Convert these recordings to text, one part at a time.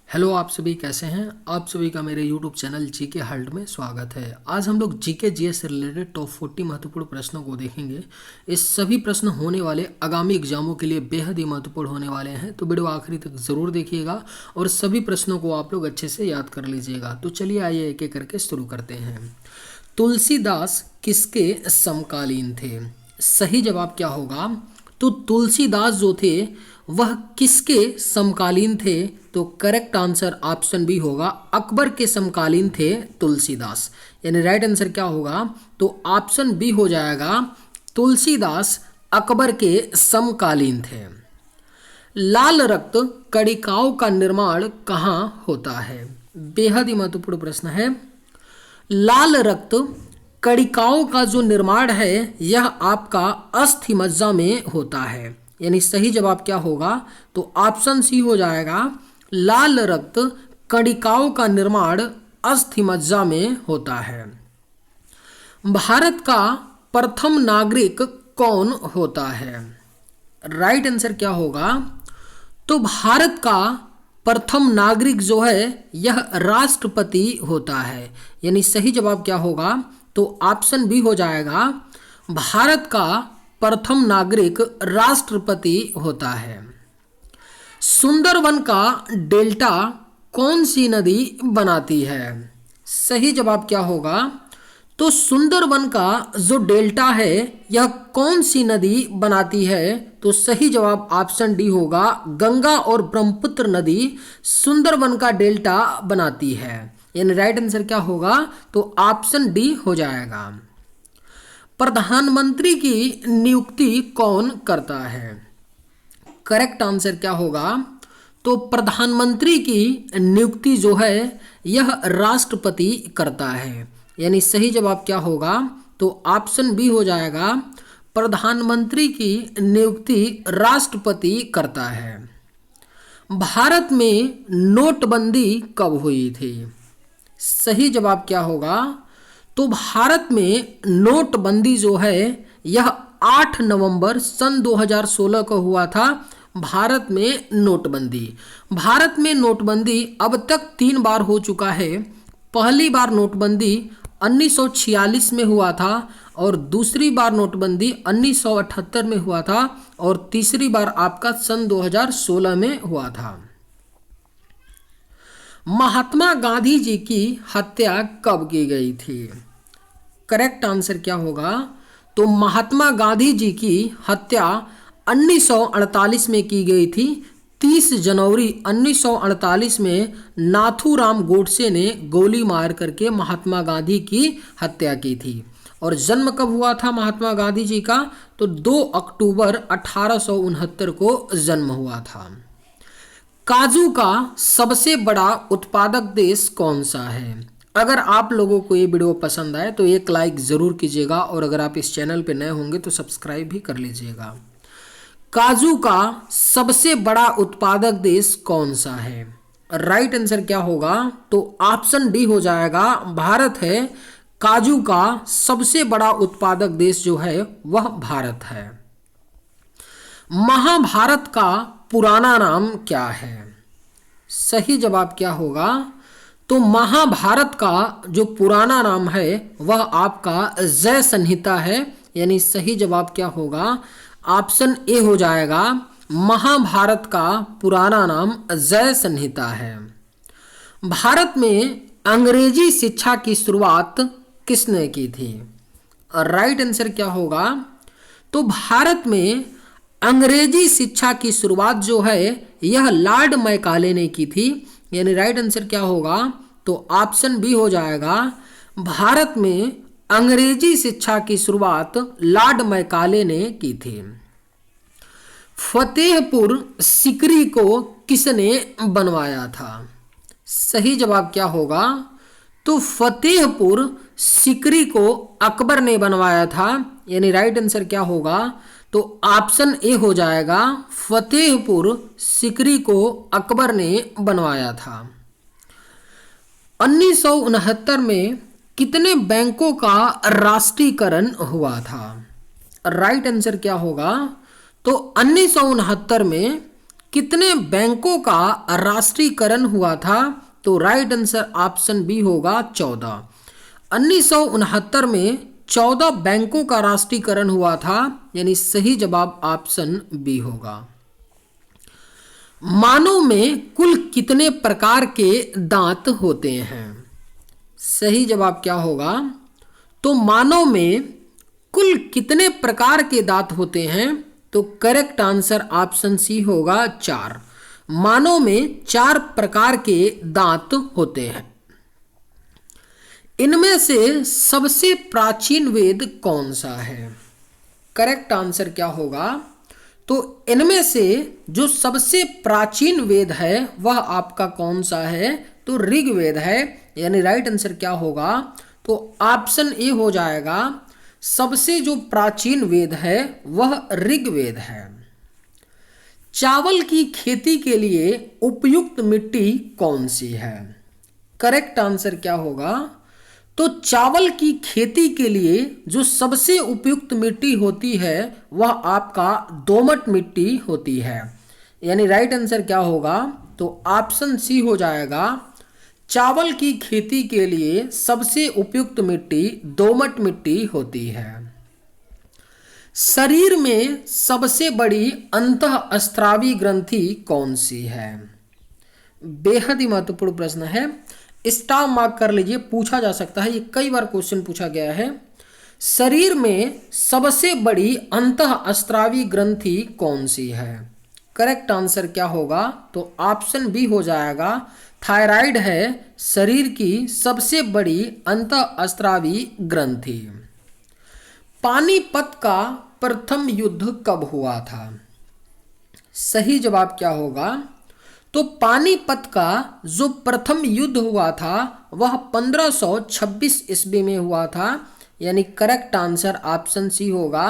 Hello, आप सभी कैसे हैं। आप सभी का मेरे यूट्यूब चैनल जीके हल्ट में स्वागत है। आज हम लोग जीके जीएस से रिलेटेड टॉप 40 महत्वपूर्ण प्रश्नों को देखेंगे। इस सभी प्रश्न होने वाले आगामी एग्जामों के लिए बेहद ही महत्वपूर्ण होने वाले हैं, तो वीडियो आखिरी तक ज़रूर देखिएगा और सभी प्रश्नों को आप लोग अच्छे से याद कर लीजिएगा। तो चलिए आइए एक एक करके शुरू करते हैं। तुलसीदास किसके समकालीन थे? सही जवाब क्या होगा? तो तुलसीदास जो थे वह किसके समकालीन थे? तो करेक्ट आंसर ऑप्शन बी होगा, अकबर के समकालीन थे तुलसीदास। यानी राइट आंसर क्या होगा? तो ऑप्शन बी हो जाएगा, तुलसीदास अकबर के समकालीन थे। लाल रक्त कणिकाओं का निर्माण कहाँ होता है? बेहद ही महत्वपूर्ण प्रश्न है। लाल रक्त कणिकाओं का जो निर्माण है यह आपका अस्थि मज्जा में होता है। यानी सही जवाब क्या होगा? तो ऑप्शन सी हो जाएगा, लाल रक्त कणिकाओं का निर्माण अस्थि मज्जा में होता है। भारत का प्रथम नागरिक कौन होता है? राइट आंसर क्या होगा? तो भारत का प्रथम नागरिक जो है यह राष्ट्रपति होता है। यानी सही जवाब क्या होगा? तो ऑप्शन बी हो जाएगा, भारत का प्रथम नागरिक राष्ट्रपति होता है। सुंदरवन का डेल्टा कौन सी नदी बनाती है? सही जवाब क्या होगा? तो सुंदरवन का जो डेल्टा है यह कौन सी नदी बनाती है? तो सही जवाब ऑप्शन डी होगा, गंगा और ब्रह्मपुत्र नदी सुंदरवन का डेल्टा बनाती है। यानी राइट आंसर क्या होगा? तो ऑप्शन डी हो जाएगा। प्रधानमंत्री की नियुक्ति कौन करता है? करेक्ट आंसर क्या होगा? तो प्रधानमंत्री की नियुक्ति जो है यह राष्ट्रपति करता है। यानी सही जवाब क्या होगा? तो ऑप्शन बी हो जाएगा, प्रधानमंत्री की नियुक्ति राष्ट्रपति करता है। भारत में नोटबंदी कब हुई थी? सही जवाब क्या होगा? तो भारत में नोटबंदी जो है यह 8 नवंबर सन 2016 को हुआ था। भारत में नोटबंदी अब तक 3 बार हो चुका है। पहली बार नोटबंदी 1946 में हुआ था और दूसरी बार नोटबंदी 1978 में हुआ था और तीसरी बार आपका सन 2016 में हुआ था। महात्मा गांधी जी की हत्या कब की गई थी? करेक्ट आंसर क्या होगा? तो महात्मा गांधी जी की हत्या 1948 में की गई थी। 30 जनवरी 1948 में नाथूराम गोडसे ने गोली मार करके महात्मा गांधी की हत्या की थी। और जन्म कब हुआ था महात्मा गांधी जी का? तो 2 अक्टूबर 1869 को जन्म हुआ था। काजू का सबसे बड़ा उत्पादक देश कौन सा है? अगर आप लोगों को ये वीडियो पसंद आए तो एक लाइक ज़रूर कीजिएगा और अगर आप इस चैनल पे नए होंगे तो सब्सक्राइब भी कर लीजिएगा। काजू का सबसे बड़ा उत्पादक देश कौन सा है? राइट आंसर क्या होगा? तो ऑप्शन डी हो जाएगा, भारत है। काजू का सबसे बड़ा उत्पादक देश जो है वह भारत है। महाभारत का पुराना नाम क्या है? सही जवाब क्या होगा? तो महाभारत का जो पुराना नाम है वह आपका जय संहिता है। यानी सही जवाब क्या होगा? ऑप्शन ए हो जाएगा, महाभारत का पुराना नाम जय संहिता है। भारत में अंग्रेजी शिक्षा की शुरुआत किसने की थी? राइट आंसर क्या होगा? तो भारत में अंग्रेजी शिक्षा की शुरुआत जो है यह लॉर्ड मैकाले ने की थी। यानी राइट आंसर क्या होगा? तो ऑप्शन बी हो जाएगा, भारत में अंग्रेजी शिक्षा की शुरुआत लॉर्ड मैकाले ने की थी। फतेहपुर सीकरी को किसने बनवाया था? सही जवाब क्या होगा? तो फतेहपुर सीकरी को अकबर ने बनवाया था। यानी राइट आंसर क्या होगा? तो ऑप्शन ए हो जाएगा, फतेहपुर सीकरी को अकबर ने बनवाया था। 1969 में कितने बैंकों का राष्ट्रीयकरण हुआ था? राइट आंसर क्या होगा? तो 1969 में कितने बैंकों का राष्ट्रीयकरण हुआ था? तो राइट आंसर ऑप्शन बी होगा 14। 1969 में 14 बैंकों का राष्ट्रीयकरण हुआ था, यानी सही जवाब ऑप्शन बी होगा। मानव में कुल कितने प्रकार के दांत होते हैं? सही जवाब क्या होगा? तो मानव में कुल कितने प्रकार के दांत होते हैं? तो करेक्ट आंसर ऑप्शन सी होगा 4। मानव में 4 प्रकार के दांत होते हैं। इनमें से सबसे प्राचीन वेद कौन सा है? करेक्ट आंसर क्या होगा? तो इनमें से जो सबसे प्राचीन वेद है वह आपका कौन सा है? तो ऋग्वेद है, यानी राइट आंसर क्या होगा? तो ऑप्शन ए हो जाएगा। सबसे जो प्राचीन वेद है वह ऋग्वेद है। चावल की खेती के लिए उपयुक्त मिट्टी कौन सी है? करेक्ट आंसर क्या होगा? तो चावल की खेती के लिए जो सबसे उपयुक्त मिट्टी होती है वह आपका दोमट मिट्टी होती है, यानी राइट आंसर क्या होगा? तो ऑप्शन सी हो जाएगा। चावल की खेती के लिए सबसे उपयुक्त मिट्टी दोमट मिट्टी होती है। शरीर में सबसे बड़ी अंतःस्रावी ग्रंथि कौन सी है? बेहद ही महत्वपूर्ण प्रश्न है, स्टार मार्क कर लीजिए, पूछा जा सकता है, ये कई बार क्वेश्चन पूछा गया है। शरीर में सबसे बड़ी अंतःस्रावी ग्रंथि कौन सी है? करेक्ट आंसर क्या होगा? तो ऑप्शन बी हो जाएगा। थायराइड है शरीर की सबसे बड़ी अंतःस्रावी ग्रंथि। पानीपत का प्रथम युद्ध कब हुआ था? सही जवाब क्या होगा? तो पानीपत का जो प्रथम युद्ध हुआ था वह 1526 ईस्वी में हुआ था, यानी करेक्ट आंसर ऑप्शन सी होगा।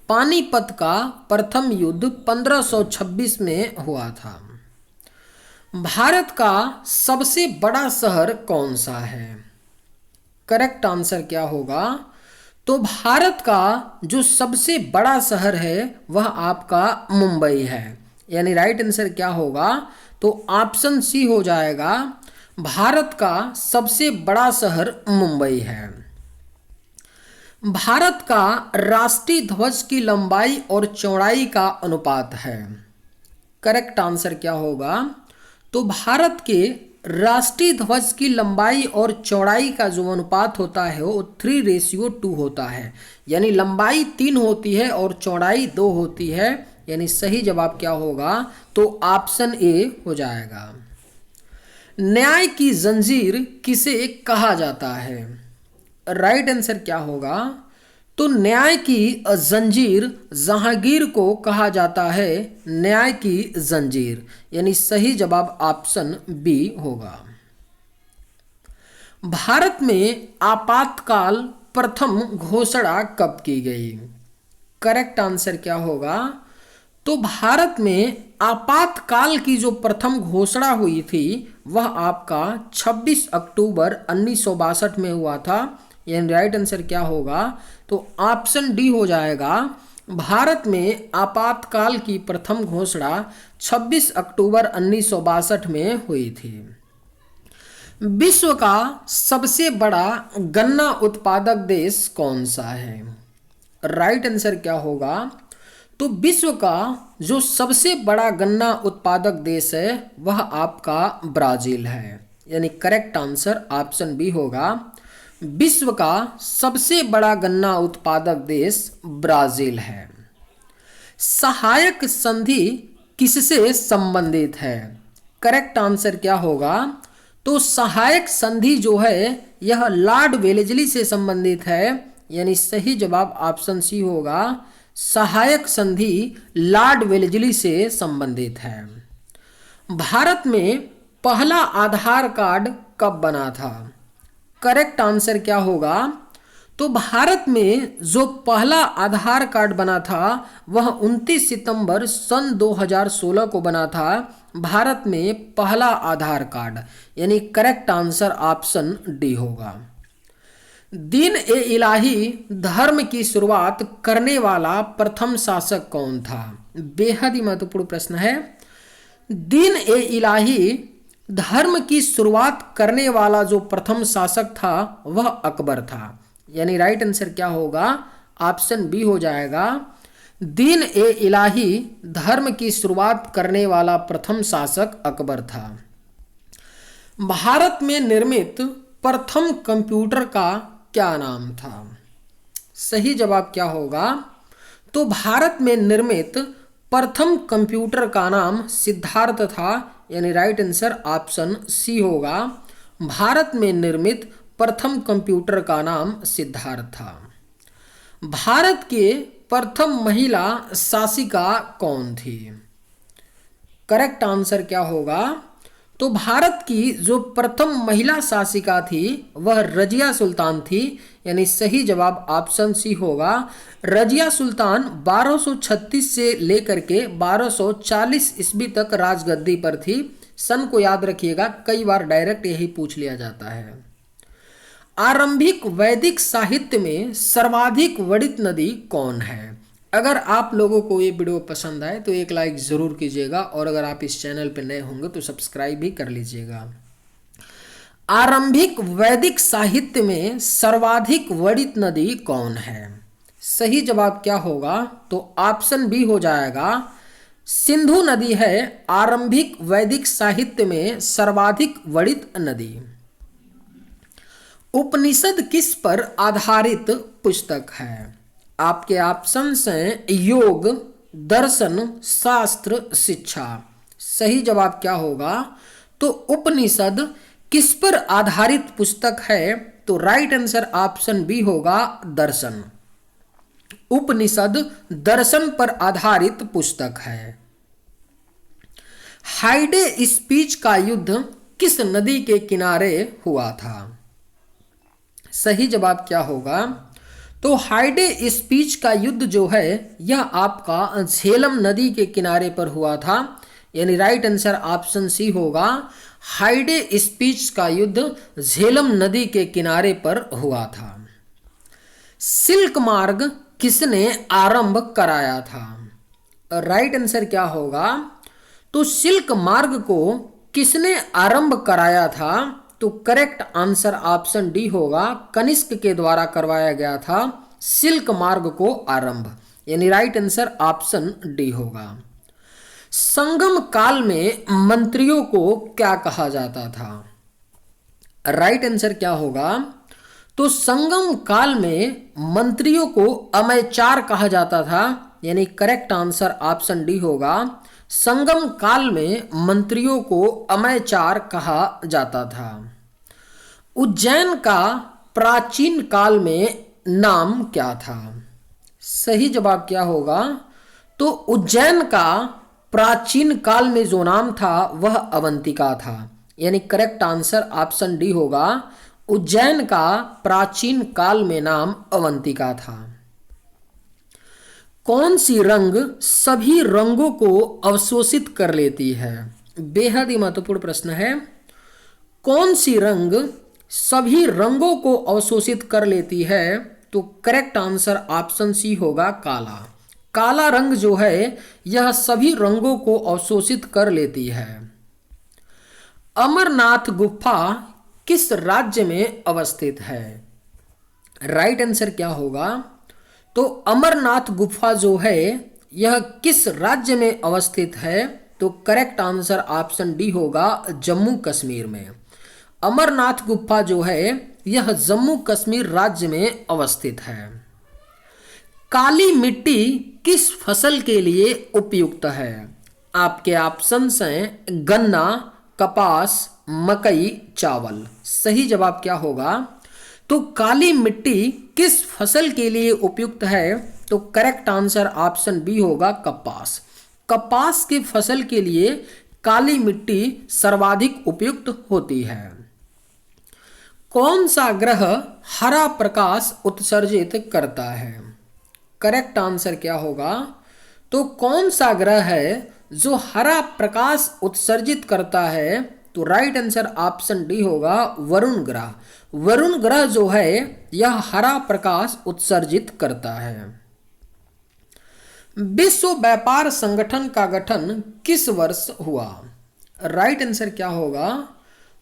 पानीपत का प्रथम युद्ध 1526 में हुआ था। भारत का सबसे बड़ा शहर कौन सा है? करेक्ट आंसर क्या होगा? तो भारत का जो सबसे बड़ा शहर है वह आपका मुंबई है, यानी राइट आंसर क्या होगा? तो ऑप्शन सी हो जाएगा। भारत का सबसे बड़ा शहर मुंबई है। भारत का राष्ट्रीय ध्वज की लंबाई और चौड़ाई का अनुपात है? करेक्ट आंसर क्या होगा? तो भारत के राष्ट्रीय ध्वज की लंबाई और चौड़ाई का जो अनुपात होता है वो 3:2 होता है, यानी लंबाई 3 होती है और चौड़ाई 2 होती है, यानी सही जवाब क्या होगा? तो ऑप्शन ए हो जाएगा। न्याय की जंजीर किसे कहा जाता है? राइट आंसर क्या होगा? तो न्याय की जंजीर जहांगीर को कहा जाता है, न्याय की जंजीर, यानी सही जवाब ऑप्शन बी होगा। भारत में आपातकाल प्रथम घोषणा कब की गई? करेक्ट आंसर क्या होगा? तो भारत में आपातकाल की जो प्रथम घोषणा हुई थी वह आपका 26 अक्टूबर 1962 में हुआ था, यानी राइट आंसर क्या होगा? तो ऑप्शन डी हो जाएगा। भारत में आपातकाल की प्रथम घोषणा 26 अक्टूबर 1962 में हुई थी। विश्व का सबसे बड़ा गन्ना उत्पादक देश कौन सा है? राइट आंसर क्या होगा? तो विश्व का जो सबसे बड़ा गन्ना उत्पादक देश है वह आपका ब्राजील है, यानी करेक्ट आंसर ऑप्शन बी होगा। विश्व का सबसे बड़ा गन्ना उत्पादक देश ब्राजील है। सहायक संधि किससे संबंधित है? करेक्ट आंसर क्या होगा? तो सहायक संधि जो है यह लॉर्ड वेलेस्ली से संबंधित है, यानी सही जवाब ऑप्शन सी होगा। सहायक संधि लॉर्ड वेलेस्ली से संबंधित है। भारत में पहला आधार कार्ड कब बना था? करेक्ट आंसर क्या होगा? तो भारत में जो पहला आधार कार्ड बना था वह 29 सितंबर सन 2016 को बना था। भारत में पहला आधार कार्ड, यानी करेक्ट आंसर ऑप्शन डी होगा। दीन ए इलाही धर्म की शुरुआत करने वाला प्रथम शासक कौन था? बेहद ही महत्वपूर्ण प्रश्न है। दीन ए इलाही धर्म की शुरुआत करने वाला जो प्रथम शासक था वह अकबर था। यानी राइट आंसर क्या होगा, ऑप्शन बी हो जाएगा। दीन ए इलाही धर्म की शुरुआत करने वाला प्रथम शासक अकबर था। भारत में निर्मित प्रथम कंप्यूटर का क्या नाम था? सही जवाब क्या होगा, तो भारत में निर्मित प्रथम कंप्यूटर का नाम सिद्धार्थ था। यानी राइट आंसर ऑप्शन सी होगा। भारत में निर्मित प्रथम कंप्यूटर का नाम सिद्धार्थ था। भारत के प्रथम महिला शासिका कौन थी? करेक्ट आंसर क्या होगा, तो भारत की जो प्रथम महिला शासिका थी वह रजिया सुल्तान थी। यानी सही जवाब ऑप्शन सी होगा। रजिया सुल्तान 1236 से लेकर के 1240 ईस्वी तक राजगद्दी पर थी। सन को याद रखिएगा, कई बार डायरेक्ट यही पूछ लिया जाता है। आरंभिक वैदिक साहित्य में सर्वाधिक वर्णित नदी कौन है? अगर आप लोगों को ये वीडियो पसंद आए तो एक लाइक ज़रूर कीजिएगा, और अगर आप इस चैनल पर नए होंगे तो सब्सक्राइब भी कर लीजिएगा। आरंभिक वैदिक साहित्य में सर्वाधिक वर्णित नदी कौन है? सही जवाब क्या होगा, तो ऑप्शन बी हो जाएगा। सिंधु नदी है आरंभिक वैदिक साहित्य में सर्वाधिक वर्णित नदी। उपनिषद किस पर आधारित पुस्तक है? आपके ऑप्शंस हैं योग, दर्शन, शास्त्र, शिक्षा। सही जवाब क्या होगा, तो उपनिषद किस पर आधारित पुस्तक है? तो राइट आंसर ऑप्शन बी होगा, दर्शन। उपनिषद दर्शन पर आधारित पुस्तक है। हाइडे स्पीच का युद्ध किस नदी के किनारे हुआ था? सही जवाब क्या होगा, तो हाइडे स्पीच का युद्ध जो है यह आपका झेलम नदी के किनारे पर हुआ था। यानी राइट आंसर ऑप्शन सी होगा। हाइडे स्पीच का युद्ध झेलम नदी के किनारे पर हुआ था। सिल्क मार्ग किसने आरंभ कराया था? राइट आंसर क्या होगा, तो सिल्क मार्ग को किसने आरंभ कराया था? तो करेक्ट आंसर ऑप्शन डी होगा। कनिष्क के द्वारा करवाया गया था सिल्क मार्ग को आरंभ। यानी राइट आंसर ऑप्शन डी होगा। संगम काल में मंत्रियों को क्या कहा जाता था? राइट आंसर क्या होगा, तो संगम काल में मंत्रियों को अमयचार कहा जाता था। यानी करेक्ट आंसर ऑप्शन डी होगा। संगम काल में मंत्रियों को अमयचार कहा जाता था। उज्जैन का प्राचीन काल में नाम क्या था? सही जवाब क्या होगा, तो उज्जैन का प्राचीन काल में जो नाम था वह अवंतिका था। यानी करेक्ट आंसर ऑप्शन डी होगा। उज्जैन का प्राचीन काल में नाम अवंतिका था। कौन सी रंग सभी रंगों को अवशोषित कर लेती है? बेहद ही महत्वपूर्ण प्रश्न है। कौन सी रंग सभी रंगों को अवशोषित कर लेती है? तो करेक्ट आंसर ऑप्शन सी होगा, काला। काला रंग जो है यह सभी रंगों को अवशोषित कर लेती है। अमरनाथ गुफा किस राज्य में अवस्थित है? राइट आंसर क्या होगा, तो अमरनाथ गुफा जो है यह किस राज्य में अवस्थित है? तो करेक्ट आंसर ऑप्शन डी होगा, जम्मू कश्मीर में। अमरनाथ गुफा जो है यह जम्मू कश्मीर राज्य में अवस्थित है। काली मिट्टी किस फसल के लिए उपयुक्त है? आपके ऑप्शंस हैं गन्ना, कपास, मकई, चावल। सही जवाब क्या होगा, तो काली मिट्टी किस फसल के लिए उपयुक्त है? तो करेक्ट आंसर ऑप्शन बी होगा, कपास। कपास की फसल के लिए काली मिट्टी सर्वाधिक उपयुक्त होती है। कौन सा ग्रह हरा प्रकाश उत्सर्जित करता है? करेक्ट आंसर क्या होगा, तो कौन सा ग्रह है जो हरा प्रकाश उत्सर्जित करता है? तो राइट आंसर ऑप्शन डी होगा, वरुण ग्रह। वरुण ग्रह जो है यह हरा प्रकाश उत्सर्जित करता है। विश्व व्यापार संगठन का गठन किस वर्ष हुआ? राइट आंसर क्या होगा?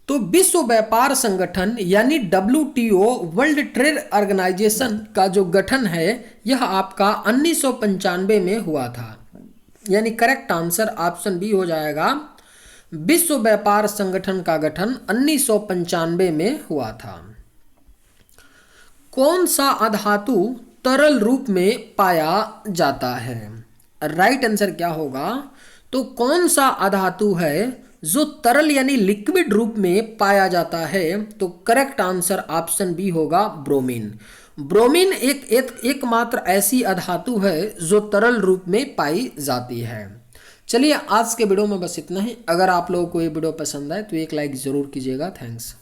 तो विश्व व्यापार संगठन यानी WTO वर्ल्ड ट्रेड ऑर्गेनाइजेशन का जो गठन है यह आपका 1995 में हुआ था। यानी करेक्ट आंसर ऑप्शन बी हो जाएगा। विश्व व्यापार संगठन का गठन 1995 में हुआ था। कौन सा अधातु तरल रूप में पाया जाता है? राइट आंसर क्या होगा? तो कौन सा अधातु है जो तरल यानी लिक्विड रूप में पाया जाता है? तो करेक्ट आंसर ऑप्शन बी होगा ब्रोमीन। ब्रोमीन एकमात्र ऐसी अधातु है जो तरल रूप में पाई जाती है। चलिए आज के वीडियो में बस इतना ही। अगर आप लोगों को ये वीडियो पसंद आए तो एक लाइक जरूर कीजिएगा। थैंक्स।